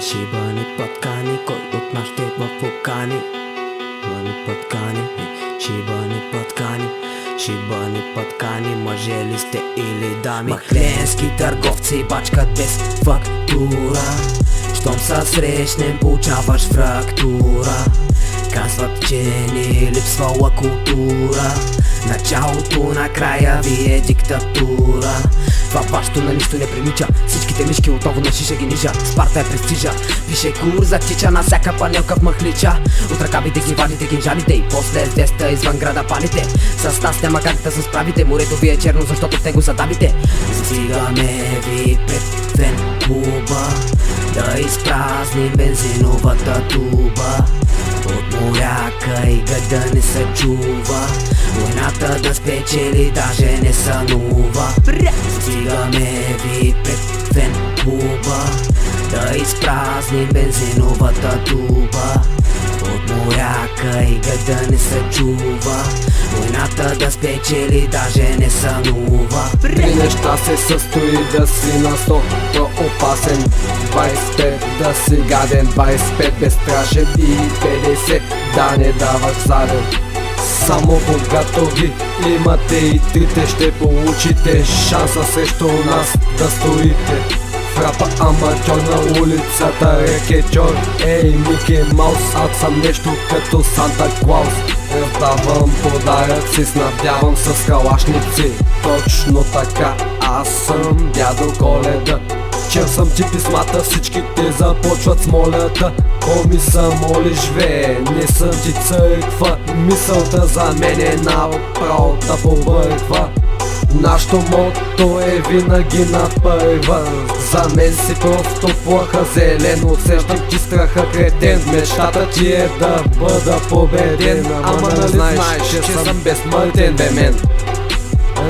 шибани пъткани, кой от нас ще покани? Шибани пъткани, шибани пъткани, шибани пъткани, мъже ли сте или дами? Махленски търговци бачкат без фактура. Щом се срещнем получаваш фрактура. Казват, че ни липсвала култура. Началото на края ви е диктатура. Това вашето на нищо не прилича. Всичките мишки отново на шиша ги нижа. Спарта е престижа. Пише кур за чича на всяка панелка в махлича. От ръкавите ги вадите кинжалите и после с деста извън града палите. С нас няма как да се справите. Морето ви е черно, защото те го задавите. Стигаме ви пред фен клуба да изпразним бензиновата туба. От моряка и гъда не се чува. Войната да спечели даже не сънува. Стигаме ви пред фен клуба да изпразним бензиновата туба. От моряка и гъда не се чува. Войната да спечели даже не сънува. Три неща се състои: да си на 100 опасен, 25 да си гаден, 25 безстрашен и 50 да не даваш заден. Само когато ги имате и трите, ще получите шанса срещу нас да стоите. В рапа аматьор на улицата рекетьор. Ей, Мики Маус, аз съм нещо като Санта Клаус. Раздавам подаръци, снабдявам с калашници. Точно така, аз съм дядо Коледа. Чел съм ти писмата, всичките започват с молята. Коми са молиш ве, не съм ти църква. Мисълта за мен е направо да побърква. Нашето мото е винаги на първа. За мен си просто плаха зелен. Усещам ти страха кретен. Мечтата ти е да бъда победен. Ама нали знаеш, че съм безсмъртен бе мен.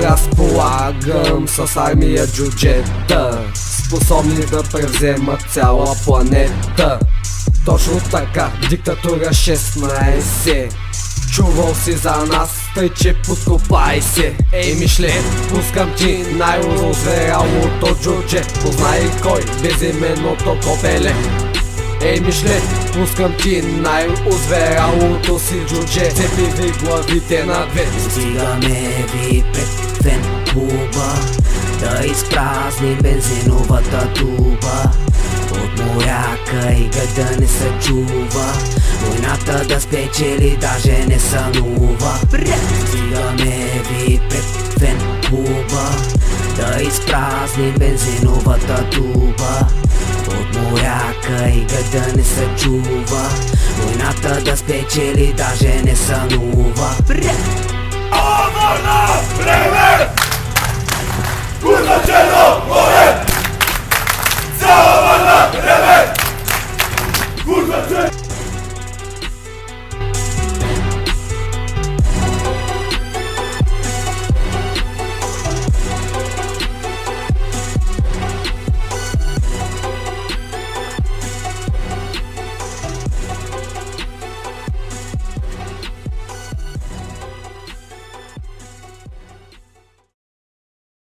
Разполагам с армия джуджета, способни да превземат цяла планета. Точно така, диктатура 16. Чувал си за нас, тъй че подкопай се. Ей, Мишле, пускам ти най-озверялото джудже. Познай кой безименното копеле. Ей, Мишле, пускам ти най-озверялото си джудже. Цепи ви главите на две. Стигаме ви пред фен клуба да изпразним бензиновата туба. От моряка и гъда не се чува. Войната да спечели даже не сънува. Стигаме ви пред фен клуба да изпразним бензиновата туба. От моряка и гъда не се чува. Войната да спечели даже не сънува. Аморна време! Курва черно море! Цяла върна време! Курва черно!